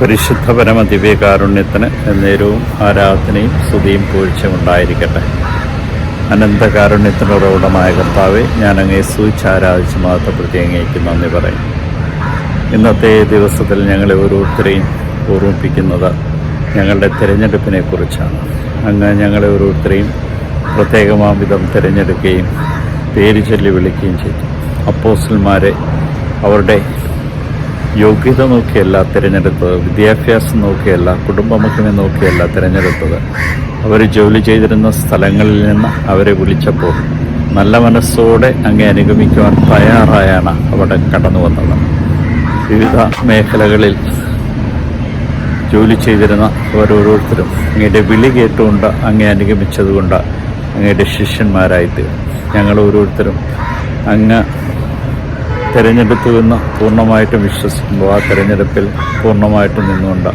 പരിശുദ്ധ പരമ ദിവ്യകാരുണ്യത്തിന് എന്നേരവും ആരാധനയും സ്തുതിയും പൂഴ്ചയും ഉണ്ടായിരിക്കട്ടെ. അനന്തകാരുണ്യത്തിനുറവിടമായ കർത്താവെ, ഞാൻ അങ്ങയെ സ്തുതിച്ച് ആരാധിച്ച് മഹത്വപ്പെടുത്തി അങ്ങേക്ക് നന്ദി പറയും. ഇന്നത്തെ ദിവസത്തിൽ ഞങ്ങളെ ഓരോരുത്തരെയും ഓർമ്മിപ്പിക്കുന്നത് ഞങ്ങളുടെ തിരഞ്ഞെടുപ്പിനെ കുറിച്ചാണ്. അങ്ങ് ഞങ്ങളെ ഓരോരുത്തരെയും പ്രത്യേകമാം വിധം തിരഞ്ഞെടുക്കുകയും പേര് ചൊല്ലി വിളിക്കുകയും ചെയ്തു. അപ്പോസ്തലന്മാരെ അവരുടെ യോഗ്യത നോക്കിയല്ല തിരഞ്ഞെടുത്തത്, വിദ്യാഭ്യാസം നോക്കിയല്ല, കുടുംബമഹിമ നോക്കിയല്ല തിരഞ്ഞെടുത്തത്. അവർ ജോലി ചെയ്തിരുന്ന സ്ഥലങ്ങളിൽ നിന്ന് അവരെ വിളിച്ചപ്പോൾ നല്ല മനസ്സോടെ അങ്ങേ അനുഗമിക്കുവാൻ തയ്യാറായാണ് അവിടെ കടന്നു വന്നത്. വിവിധ മേഖലകളിൽ ജോലി ചെയ്തിരുന്ന ഓരോരുത്തരും അങ്ങയുടെ വിളി കേട്ടുകൊണ്ട് അങ്ങേ അനുഗമിച്ചതുകൊണ്ട് അങ്ങയുടെ ശിഷ്യന്മാരായിത്തീർന്നു. ഞങ്ങൾ ഓരോരുത്തരും അങ്ങ് തിരഞ്ഞെടുത്തുവെന്ന് പൂർണ്ണമായിട്ടും വിശ്വസിക്കുമ്പോൾ ആ തിരഞ്ഞെടുപ്പിൽ പൂർണ്ണമായിട്ടും നിന്നുകൊണ്ട്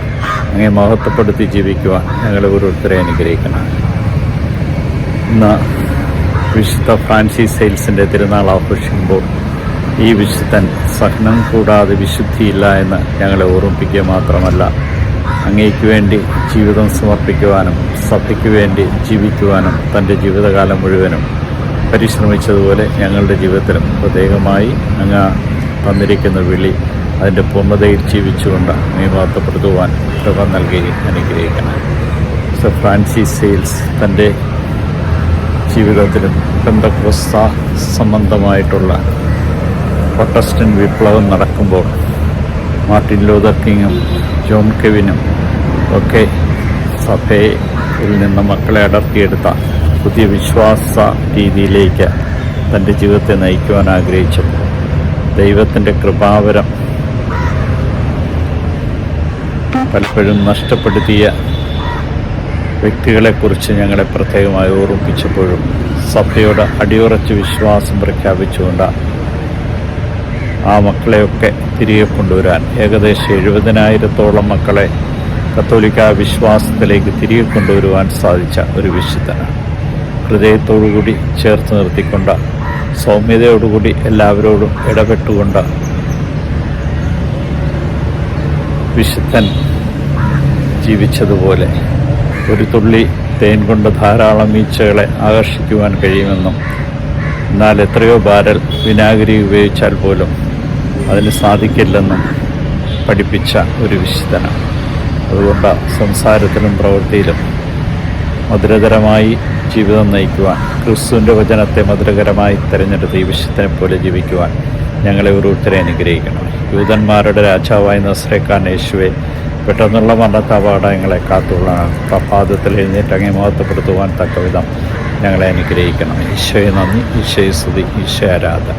അങ്ങേ മഹത്വപ്പെടുത്തി ജീവിക്കുവാൻ ഞങ്ങളെ ഓരോരുത്തരെ അനുഗ്രഹിക്കണം. ഇന്ന് വിശുദ്ധ ഫ്രാൻസിസ് സെയിൽസിൻ്റെ തിരുനാൾ ആഘോഷിക്കുമ്പോൾ ഈ വിശുദ്ധൻ സഹനം കൂടാതെ വിശുദ്ധിയില്ല എന്ന് ഞങ്ങളെ ഓർമ്മിപ്പിക്കുക മാത്രമല്ല, അങ്ങേക്ക് വേണ്ടി ജീവിതം സമർപ്പിക്കുവാനും സഭയ്ക്ക് വേണ്ടി ജീവിക്കുവാനും തൻ്റെ ജീവിതകാലം മുഴുവനും പരിശ്രമിച്ചതുപോലെ ഞങ്ങളുടെ ജീവിതത്തിലും പ്രത്യേകമായി അങ്ങ് തന്നിരിക്കുന്ന വിളി അതിൻ്റെ പൂർണ്ണതയിൽ ജീവിച്ചുകൊണ്ട് അങ്ങേ മഹത്വപ്പെടുത്തുവാൻ കൃപ നൽകി അനുഗ്രഹിക്കണം. ഫ്രാൻസിസ് സെയിൽസ് തൻ്റെ ജീവിതത്തിലും പെന്തക്കോസ്ത സംബന്ധമായിട്ടുള്ള പ്രൊട്ടസ്റ്റന്റ് വിപ്ലവം നടക്കുമ്പോൾ മാർട്ടിൻ ലൂതർ കിങ്ങും ജോൺ കെവിനും ഒക്കെ സഭയിൽ നിന്ന് മക്കളെ അടർത്തിയെടുത്ത പുതിയ വിശ്വാസ രീതിയിലേക്ക് തൻ്റെ ജീവിതത്തെ നയിക്കുവാൻ ആഗ്രഹിച്ചപ്പോൾ ദൈവത്തിൻ്റെ കൃപാവരം പലപ്പോഴും നഷ്ടപ്പെടുത്തിയ വ്യക്തികളെക്കുറിച്ച് ഞങ്ങളെ പ്രത്യേകമായി ഓർമ്മിപ്പിച്ചപ്പോഴും സഭയോട് അടിയുറച്ച് വിശ്വാസം പ്രഖ്യാപിച്ചുകൊണ്ട് ആ മക്കളെയൊക്കെ തിരികെ കൊണ്ടുവരാൻ ഏകദേശം 70,000-ഓളം മക്കളെ കത്തോലിക്ക വിശ്വാസത്തിലേക്ക് തിരികെ കൊണ്ടുവരുവാൻ സാധിച്ച ഒരു വിശുദ്ധനാണ്. ഹൃദയത്തോടുകൂടി ചേർത്ത് നിർത്തിക്കൊണ്ട് സൗമ്യതയോടുകൂടി എല്ലാവരോടും ഇടപെട്ടുകൊണ്ട് വിശുദ്ധൻ ജീവിച്ചതുപോലെ ഒരു തുള്ളി തേൻ കൊണ്ട് ധാരാളം ഈച്ചകളെ ആകർഷിക്കുവാൻ കഴിയുമെന്നും എന്നാൽ എത്രയോ ബാരൽ വിനാഗിരി ഉപയോഗിച്ചാൽ പോലും അതിന് സാധിക്കില്ലെന്നും പഠിപ്പിച്ച ഒരു വിശുദ്ധനാണ്. അതുകൊണ്ട് സംസാരത്തിലും പ്രവൃത്തിയിലും മധുരകരമായി ജീവിതം നയിക്കുവാൻ, ക്രിസ്തുവിൻ്റെ വചനത്തെ മധുരകരമായി തിരഞ്ഞെടുത്ത് ഈ വിശുദ്ധനെ പോലെ ജീവിക്കുവാൻ ഞങ്ങളെ ഓരോരുത്തരെ അനുഗ്രഹിക്കണം. യൂതന്മാരുടെ രാജാവായ നസ്രേക്കാരൻ യേശുവെ, പെട്ടെന്നുള്ള മരണത്താപാടങ്ങളെ കാത്തുള്ള പ്രഭാതത്തിൽ എഴുന്നേറ്റ് അങ്ങേ മഹത്വപ്പെടുത്തുവാൻ തക്കവിധം ഞങ്ങളെ അനുഗ്രഹിക്കണം. ഈശോയെ നന്ദി, ഈശോയെ സ്തുതി, ഈശോ ആരാധന.